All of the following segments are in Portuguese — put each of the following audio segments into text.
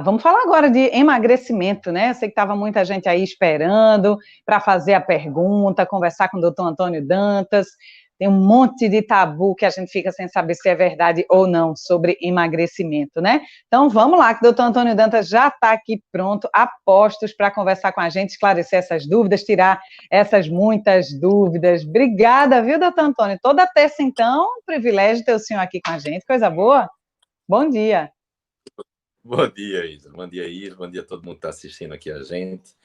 Vamos falar agora de emagrecimento, né? Eu sei que estava muita gente aí esperando para fazer a pergunta, conversar com o doutor Antônio Dantas. Tem um monte de tabu que a gente fica sem saber se é verdade ou não sobre emagrecimento, né? Então vamos lá, que o doutor Antônio Dantas já está aqui pronto, a postos para conversar com a gente, esclarecer essas dúvidas, tirar essas muitas dúvidas. Obrigada, viu, doutor Antônio? Toda terça, então, um privilégio ter o senhor aqui com a gente, coisa boa. Bom dia. Bom dia, Isa. Bom dia, Isa. Bom dia a todo mundo que está assistindo aqui a gente.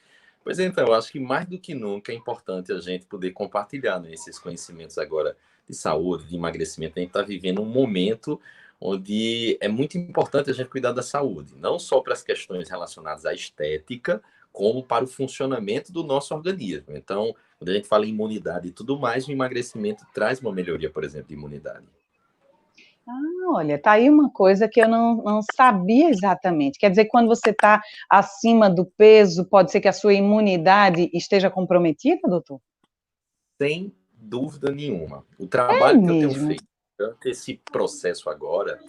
Pois então, eu acho que mais do que nunca é importante a gente poder compartilhar, né, esses conhecimentos agora de saúde, de emagrecimento. A gente está vivendo um momento onde é muito importante a gente cuidar da saúde, não só para as questões relacionadas à estética, como para o funcionamento do nosso organismo. Então, quando a gente fala em imunidade e tudo mais, o emagrecimento traz uma melhoria, por exemplo, de imunidade. Olha, tá aí uma coisa que eu não sabia exatamente. Quer dizer, que quando você está acima do peso, pode ser que a sua imunidade esteja comprometida, doutor? Sem dúvida nenhuma. O É trabalho que eu tenho mesmo? feito durante esse processo agora,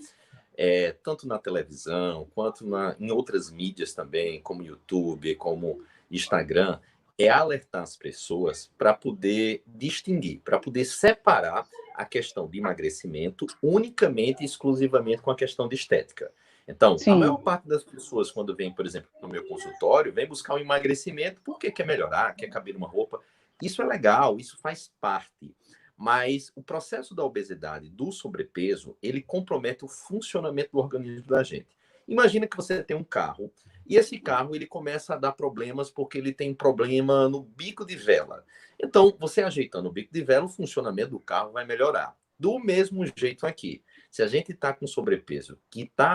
tanto na televisão quanto em outras mídias também, como YouTube, como Instagram, é alertar as pessoas para poder distinguir, para poder separar a questão de emagrecimento unicamente e exclusivamente com a questão de estética. Então, a Sim. maior parte das pessoas, quando vem, por exemplo, no meu consultório, vem buscar um emagrecimento porque quer melhorar, quer caber numa roupa. Isso é legal, isso faz parte. Mas o processo da obesidade, do sobrepeso, ele compromete o funcionamento do organismo da gente. Imagina que você tem um carro e esse carro ele começa a dar problemas porque ele tem problema no bico de vela. Então, você ajeitando o bico de vela, o funcionamento do carro vai melhorar. Do mesmo jeito aqui. Se a gente está com sobrepeso,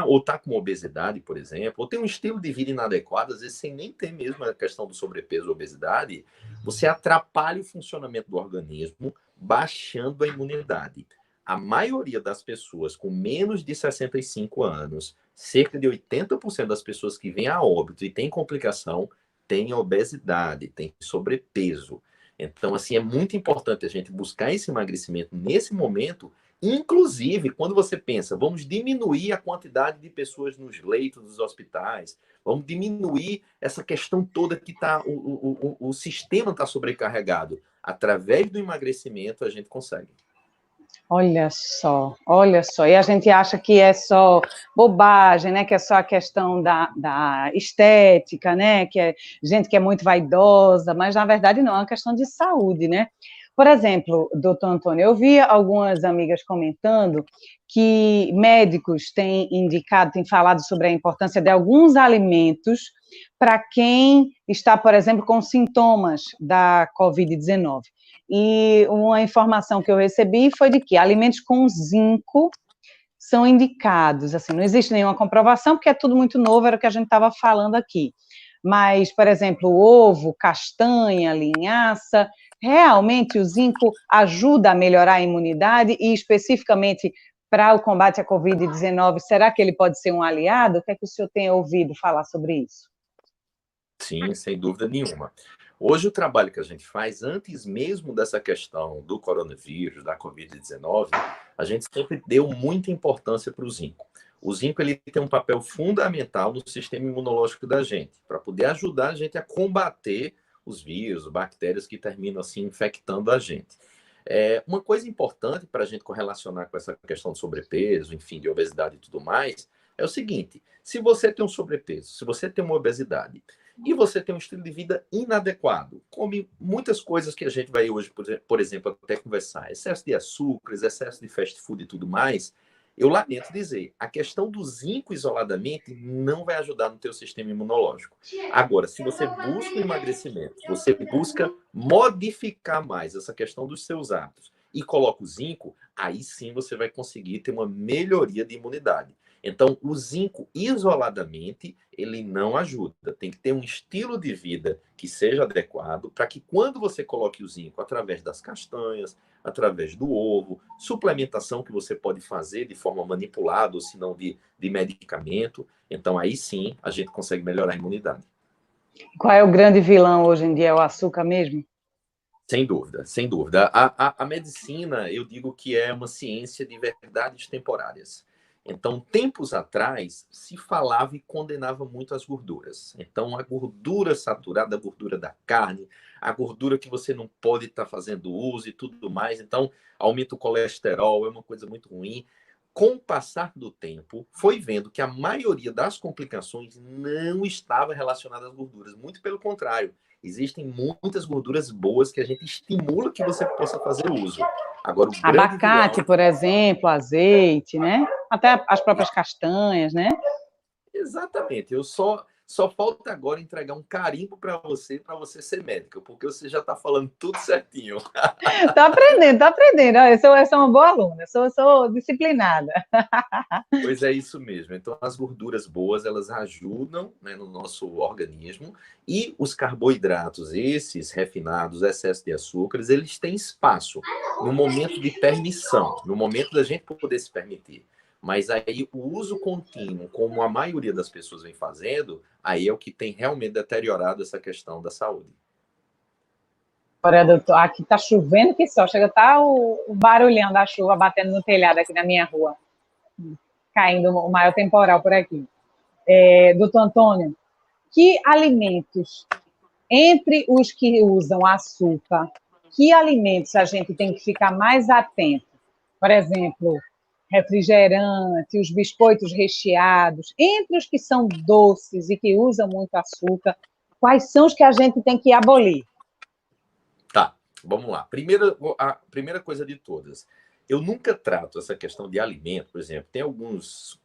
ou está com obesidade, por exemplo, ou tem um estilo de vida inadequado, às vezes sem nem ter mesmo a questão do sobrepeso ou obesidade, você atrapalha o funcionamento do organismo, baixando a imunidade. A maioria das pessoas com menos de 65 anos, cerca de 80% das pessoas que vêm a óbito e têm complicação, têm obesidade, têm sobrepeso. Então, assim, é muito importante a gente buscar esse emagrecimento nesse momento, inclusive quando você pensa, vamos diminuir a quantidade de pessoas nos leitos dos hospitais, vamos diminuir essa questão toda que o sistema está sobrecarregado. Através do emagrecimento, a gente consegue. Olha só, olha só. E a gente acha que é só bobagem, né? Que é só a questão da estética, né? Que é gente que é muito vaidosa, mas na verdade não, é uma questão de saúde, né? Por exemplo, doutor Antônio, eu vi algumas amigas comentando que médicos têm indicado, têm falado sobre a importância de alguns alimentos para quem está, por exemplo, com sintomas da Covid-19. E uma informação que eu recebi foi de que alimentos com zinco são indicados, assim, não existe nenhuma comprovação, porque é tudo muito novo, era o que a gente estava falando aqui. Mas, por exemplo, ovo, castanha, linhaça, realmente o zinco ajuda a melhorar a imunidade e especificamente para o combate à Covid-19, será que ele pode ser um aliado? O que é que o senhor tem ouvido falar sobre isso? Sim, sem dúvida nenhuma. Hoje, o trabalho que a gente faz, antes mesmo dessa questão do coronavírus, da Covid-19, a gente sempre deu muita importância para o zinco. O zinco ele tem um papel fundamental no sistema imunológico da gente, para poder ajudar a gente a combater os vírus, bactérias que terminam assim infectando a gente. Uma coisa importante para a gente correlacionar com essa questão de sobrepeso, enfim, de obesidade e tudo mais, é o seguinte: se você tem um sobrepeso, se você tem uma obesidade, e você tem um estilo de vida inadequado, come muitas coisas que a gente vai hoje, por exemplo, até conversar, excesso de açúcares, excesso de fast food e tudo mais, eu lamento dizer, a questão do zinco isoladamente não vai ajudar no teu sistema imunológico. Agora, se você busca o emagrecimento, você busca modificar mais essa questão dos seus hábitos e coloca o zinco, aí sim você vai conseguir ter uma melhoria de imunidade. Então, o zinco isoladamente, ele não ajuda. Tem que ter um estilo de vida que seja adequado para que quando você coloque o zinco através das castanhas, através do ovo, suplementação que você pode fazer de forma manipulada, ou se não de medicamento, então aí sim a gente consegue melhorar a imunidade. Qual é o grande vilão hoje em dia? É o açúcar mesmo? Sem dúvida, sem dúvida. A medicina, eu digo que é uma ciência de verdades temporárias. Então, tempos atrás, se falava e condenava muito as gorduras. Então, a gordura saturada, a gordura da carne, a gordura que você não pode estar fazendo uso e tudo mais. Então, aumenta o colesterol, é uma coisa muito ruim. Com o passar do tempo, foi vendo que a maioria das complicações não estava relacionada às gorduras. Muito pelo contrário, existem muitas gorduras boas que a gente estimula que você possa fazer uso. Agora, o grande Abacate, vilão... por exemplo, azeite, né? Até as próprias castanhas, né? Exatamente. Só falta agora entregar um carimbo para você ser médica, porque você já está falando tudo certinho. Tá aprendendo, tá aprendendo. Eu sou uma boa aluna, sou disciplinada. Pois é isso mesmo. Então, as gorduras boas, elas ajudam, né, no nosso organismo, e os carboidratos, esses refinados, excesso de açúcares, eles têm espaço no momento de permissão, no momento da gente poder se permitir. Mas aí o uso contínuo, como a maioria das pessoas vem fazendo, aí é o que tem realmente deteriorado essa questão da saúde. Olha, doutor, aqui tá chovendo que só. Chega, tá o barulhão da chuva batendo no telhado aqui na minha rua, caindo o maior temporal por aqui. Doutor Antônio, que alimentos, entre os que usam açúcar, que alimentos a gente tem que ficar mais atento? Por exemplo, refrigerante, os biscoitos recheados, entre os que são doces e que usam muito açúcar, quais são os que a gente tem que abolir? Tá, vamos lá. A primeira coisa de todas. Eu nunca trato essa questão de alimento, por exemplo. Tem alguns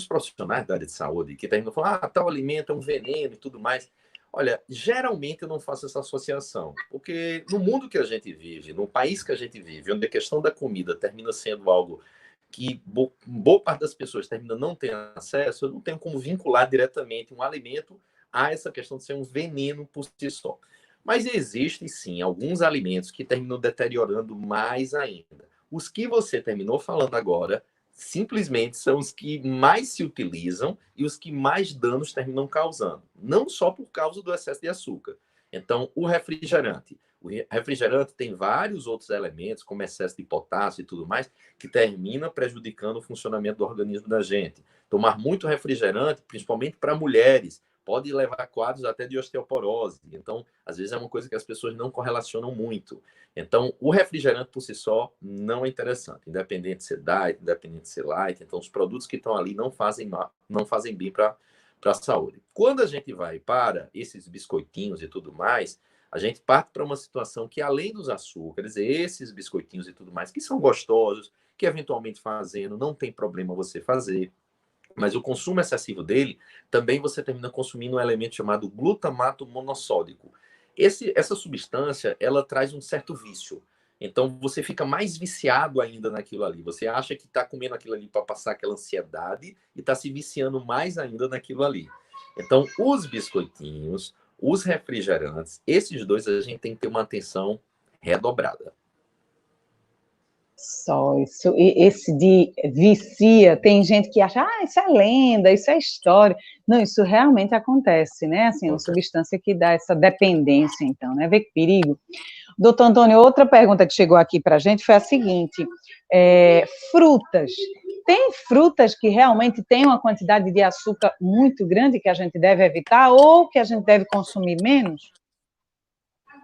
profissionais da área de saúde que terminam falando, tal alimento é um veneno e tudo mais. Olha, geralmente eu não faço essa associação, porque no mundo que a gente vive, no país que a gente vive, onde a questão da comida termina sendo algo que boa parte das pessoas termina não tendo acesso, eu não tenho como vincular diretamente um alimento a essa questão de ser um veneno por si só. Mas existem, sim, alguns alimentos que terminam deteriorando mais ainda. Os que você terminou falando agora, simplesmente são os que mais se utilizam e os que mais danos terminam causando. Não só por causa do excesso de açúcar. Então, o refrigerante. O refrigerante tem vários outros elementos, como excesso de potássio e tudo mais, que termina prejudicando o funcionamento do organismo da gente. Tomar muito refrigerante, principalmente para mulheres, pode levar a quadros até de osteoporose. Então, às vezes é uma coisa que as pessoas não correlacionam muito. Então, o refrigerante por si só não é interessante, independente de ser diet, independente de ser light. Então, os produtos que estão ali não fazem bem para a saúde. Quando a gente vai para esses biscoitinhos e tudo mais, a gente parte para uma situação que, além dos açúcares, esses biscoitinhos e tudo mais, que são gostosos, que eventualmente fazendo não tem problema você fazer, mas o consumo excessivo dele, também você termina consumindo um elemento chamado glutamato monossódico. Essa substância, ela traz um certo vício. Então, você fica mais viciado ainda naquilo ali. Você acha que está comendo aquilo ali para passar aquela ansiedade e está se viciando mais ainda naquilo ali. Então, os biscoitinhos, os refrigerantes, esses dois a gente tem que ter uma atenção redobrada. Só isso, esse de vicia, tem gente que acha, isso é lenda, isso é história. Não, isso realmente acontece, né? Assim, uma substância que dá essa dependência, então, né? Vê que perigo. Doutor Antônio, outra pergunta que chegou aqui para a gente foi a seguinte: frutas. Tem frutas que realmente têm uma quantidade de açúcar muito grande que a gente deve evitar ou que a gente deve consumir menos?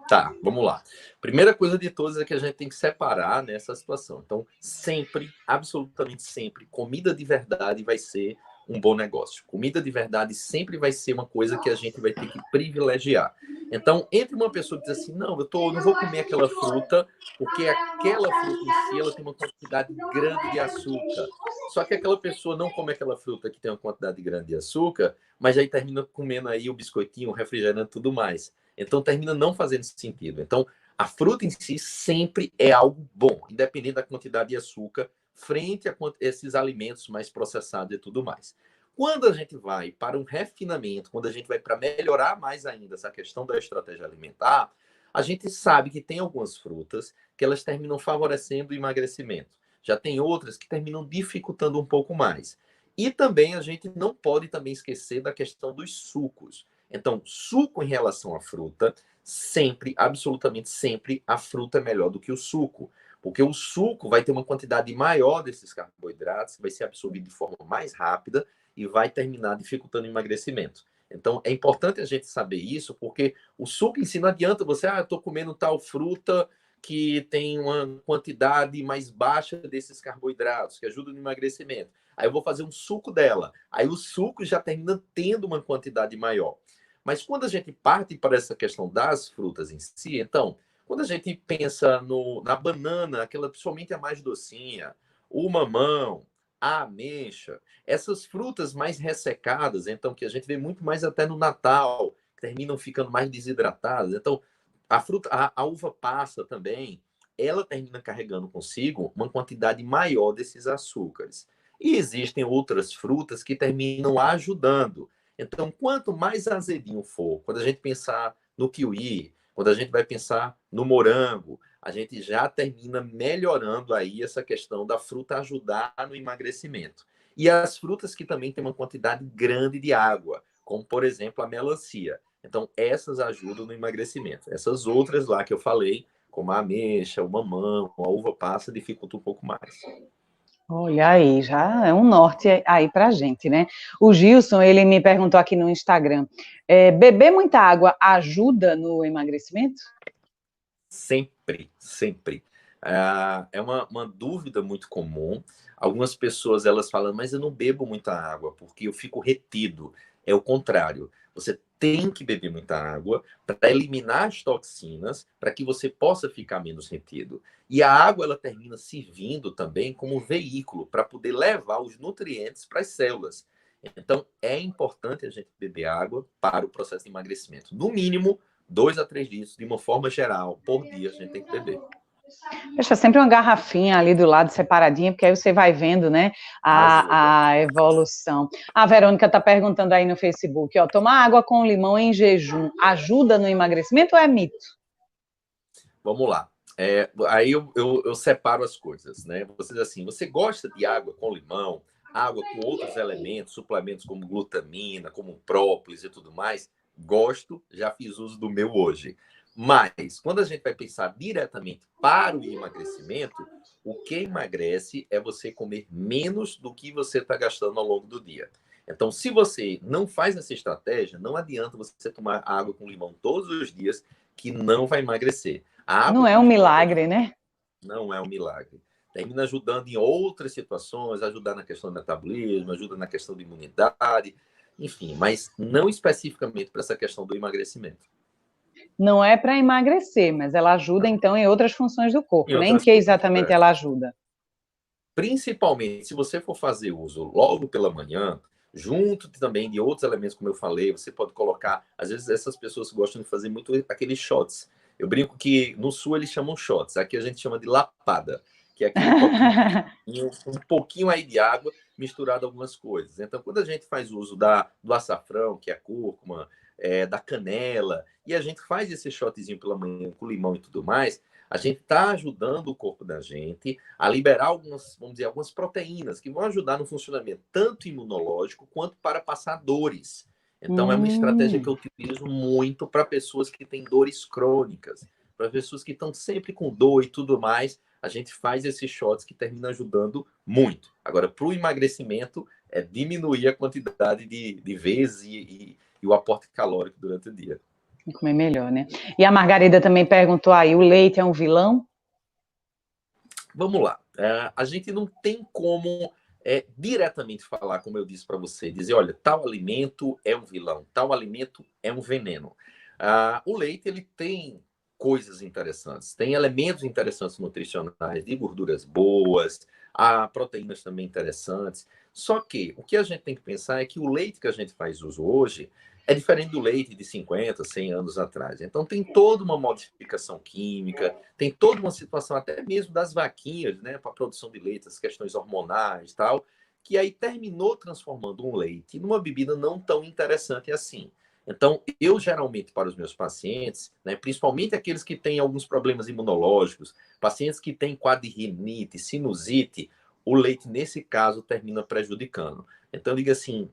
Tá, vamos lá. Primeira coisa de todas é que a gente tem que separar nessa situação. Então, sempre, absolutamente sempre, comida de verdade vai ser um bom negócio. Comida de verdade sempre vai ser uma coisa que a gente vai ter que privilegiar. Então, entre uma pessoa que diz assim, não, não vou comer aquela fruta, porque aquela fruta em si ela tem uma quantidade grande de açúcar. Só que aquela pessoa não come aquela fruta que tem uma quantidade grande de açúcar, mas aí termina comendo aí o biscoitinho, o refrigerante e tudo mais. Então termina não fazendo sentido. Então a fruta em si sempre é algo bom, independente da quantidade de açúcar, frente a esses alimentos mais processados e tudo mais. Quando a gente vai para um refinamento, quando a gente vai para melhorar mais ainda essa questão da estratégia alimentar, a gente sabe que tem algumas frutas que elas terminam favorecendo o emagrecimento. Já tem outras que terminam dificultando um pouco mais. E também a gente não pode também esquecer da questão dos sucos. Então, suco em relação à fruta, sempre, absolutamente sempre, a fruta é melhor do que o suco. Porque o suco vai ter uma quantidade maior desses carboidratos, que vai ser absorvido de forma mais rápida e vai terminar dificultando o emagrecimento. Então, é importante a gente saber isso, porque o suco em si não adianta você, eu estou comendo tal fruta que tem uma quantidade mais baixa desses carboidratos, que ajuda no emagrecimento. Aí eu vou fazer um suco dela. Aí o suco já termina tendo uma quantidade maior. Mas quando a gente parte para essa questão das frutas em si, então, quando a gente pensa na banana, aquela principalmente a mais docinha, o mamão, a ameixa, essas frutas mais ressecadas, então, que a gente vê muito mais até no Natal, terminam ficando mais desidratadas. Então, a uva passa também, ela termina carregando consigo uma quantidade maior desses açúcares. E existem outras frutas que terminam ajudando. Então, quanto mais azedinho for, quando a gente pensar no kiwi, quando a gente vai pensar no morango, a gente já termina melhorando aí essa questão da fruta ajudar no emagrecimento. E as frutas que também têm uma quantidade grande de água, como por exemplo a melancia. Então, essas ajudam no emagrecimento. Essas outras lá que eu falei, como a ameixa, o mamão, a uva passa, dificulta um pouco mais. Olha aí, já é um norte aí pra gente, né? O Gilson, ele me perguntou aqui no Instagram, beber muita água ajuda no emagrecimento? Sempre, sempre. É uma dúvida muito comum. Algumas pessoas elas falam, mas eu não bebo muita água porque eu fico retido. É o contrário. Você tem que beber muita água para eliminar as toxinas, para que você possa ficar menos retido. E a água ela termina servindo também como veículo para poder levar os nutrientes para as células. Então é importante a gente beber água para o processo de emagrecimento. No mínimo 2 a 3 litros, de uma forma geral, por dia a gente tem que beber. Deixa sempre uma garrafinha ali do lado separadinha, porque aí você vai vendo, né, Ajuda. a evolução. A Verônica está perguntando aí no Facebook, ó, tomar água com limão em jejum ajuda no emagrecimento ou é mito? Vamos lá. Aí eu separo as coisas, né? Você diz assim, você gosta de água com limão, água com outros elementos, suplementos como glutamina, como própolis e tudo mais? Gosto, já fiz uso do meu hoje. Mas, quando a gente vai pensar diretamente para o emagrecimento, o que emagrece é você comer menos do que você está gastando ao longo do dia. Então, se você não faz essa estratégia, não adianta você tomar água com limão todos os dias, que não vai emagrecer. A Não água é com um limão milagre, né? não é um milagre. Termina ajudando em outras situações, ajudar na questão do metabolismo, ajuda na questão de imunidade, enfim, mas não especificamente para essa questão do emagrecimento. Não é para emagrecer, mas ela ajuda, então, em outras funções do Em corpo, né? Em outras que coisas, exatamente ela ajuda? Principalmente se você for fazer uso logo pela manhã, junto também de outros elementos, como eu falei, você pode colocar, às vezes essas pessoas gostam de fazer muito aqueles shots. Eu brinco que no sul eles chamam shots, aqui a gente chama de lapada, que é aquele copinho pequenininho, um pouquinho aí de água misturado algumas coisas. Então, quando a gente faz uso do açafrão, que é a cúrcuma, da canela, e a gente faz esse shotzinho pela manhã com limão e tudo mais, a gente está ajudando o corpo da gente a liberar algumas, vamos dizer, algumas proteínas que vão ajudar no funcionamento tanto imunológico quanto para passar dores. Então, é uma estratégia que eu utilizo muito para pessoas que têm dores crônicas, para pessoas que estão sempre com dor e tudo mais. A gente faz esses shots que termina ajudando muito. Agora, para o emagrecimento, é diminuir a quantidade de vezes e o aporte calórico durante o dia. Comer melhor, né? E a Margarida também perguntou aí, o leite é um vilão? Vamos lá. A gente não tem como diretamente falar, como eu disse para você, dizer, olha, tal alimento é um vilão, tal alimento é um veneno. O leite ele tem coisas interessantes, tem elementos interessantes nutricionais, de gorduras boas, há proteínas também interessantes. Só que o que a gente tem que pensar é que o leite que a gente faz uso hoje é diferente do leite de 50, 100 anos atrás. Então tem toda uma modificação química, tem toda uma situação até mesmo das vaquinhas, né, para a produção de leite, as questões hormonais e tal, que aí terminou transformando um leite numa bebida não tão interessante assim. Então, eu geralmente para os meus pacientes, né, principalmente aqueles que têm alguns problemas imunológicos, pacientes que têm quadro de rinite, sinusite, o leite nesse caso termina prejudicando. Então, diga assim,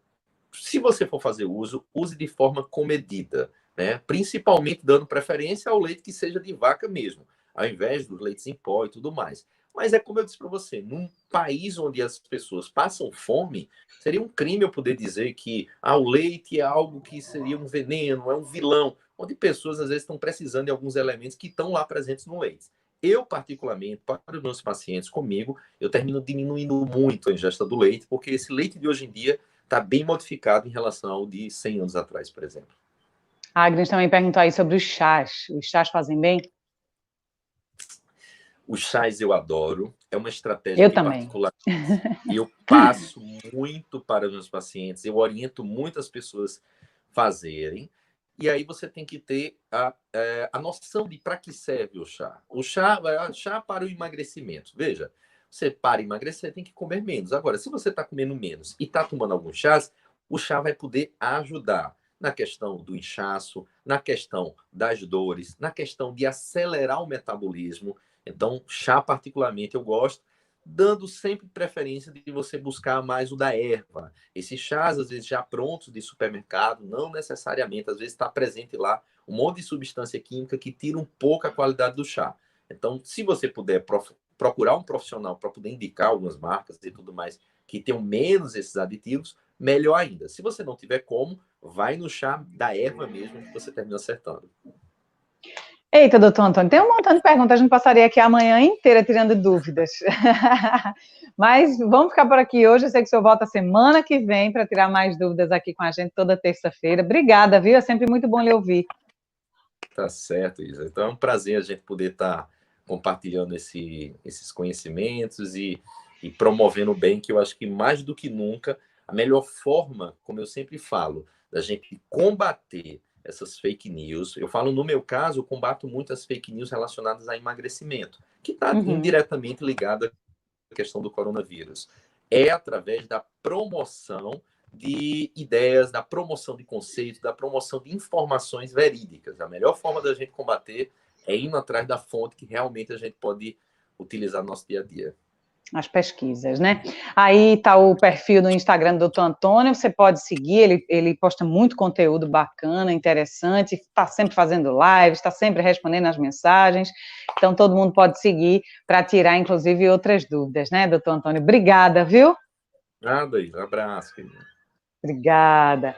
se você for fazer uso, use de forma comedida, né? Principalmente dando preferência ao leite que seja de vaca mesmo. ao invés dos leites em pó e tudo mais. Mas é como eu disse para você, num país onde as pessoas passam fome, seria um crime eu poder dizer que o leite é algo que seria um veneno, é um vilão, onde pessoas às vezes estão precisando de alguns elementos que estão lá presentes no leite. Eu, particularmente, para os meus pacientes comigo, eu termino diminuindo muito a ingesta do leite, porque esse leite de hoje em dia está bem modificado em relação ao de 100 anos atrás, por exemplo. A Agnes também perguntou aí sobre os chás. Os chás fazem bem? Os chás eu adoro, é uma estratégia Eu que também. eu passo muito para os meus pacientes, eu oriento muitas pessoas fazerem, e aí você tem que ter a noção de para que serve o chá. O chá para o emagrecimento. Veja, você para emagrecer, tem que comer menos. Agora, se você está comendo menos e está tomando alguns chás, o chá vai poder ajudar na questão do inchaço, na questão das dores, na questão de acelerar o metabolismo. Então, chá particularmente eu gosto, dando sempre preferência de você buscar mais o da erva. Esses chás, às vezes, já prontos de supermercado, não necessariamente, às vezes está presente lá um monte de substância química que tira um pouco a qualidade do chá. Então, se você puder procurar um profissional para poder indicar algumas marcas e tudo mais que tenham menos esses aditivos, melhor ainda. Se você não tiver como, vai no chá da erva mesmo que você termina acertando. Eita, doutor Antônio, tem um montão de perguntas, a gente passaria aqui a manhã inteira tirando dúvidas. Mas vamos ficar por aqui hoje, eu sei que o senhor volta semana que vem para tirar mais dúvidas aqui com a gente toda terça-feira. Obrigada, viu? É sempre muito bom lhe ouvir. Tá certo, Isa. Então é um prazer a gente poder estar compartilhando esses conhecimentos e promovendo o bem, que eu acho que mais do que nunca, a melhor forma, como eu sempre falo, da gente combater essas fake news. Eu falo, no meu caso, eu combato muito as fake news relacionadas a emagrecimento, que está indiretamente ligada à questão do coronavírus. É através da promoção de ideias, da promoção de conceitos, da promoção de informações verídicas. A melhor forma da gente combater é indo atrás da fonte que realmente a gente pode utilizar no nosso dia a dia. As pesquisas, né? Aí está o perfil no Instagram do Dr. Antônio, você pode seguir, ele posta muito conteúdo bacana, interessante, está sempre fazendo lives, está sempre respondendo as mensagens, então todo mundo pode seguir para tirar, inclusive, outras dúvidas, né, Dr. Antônio? Obrigada, viu? Nada, Isa. Abraço, querido. Obrigada.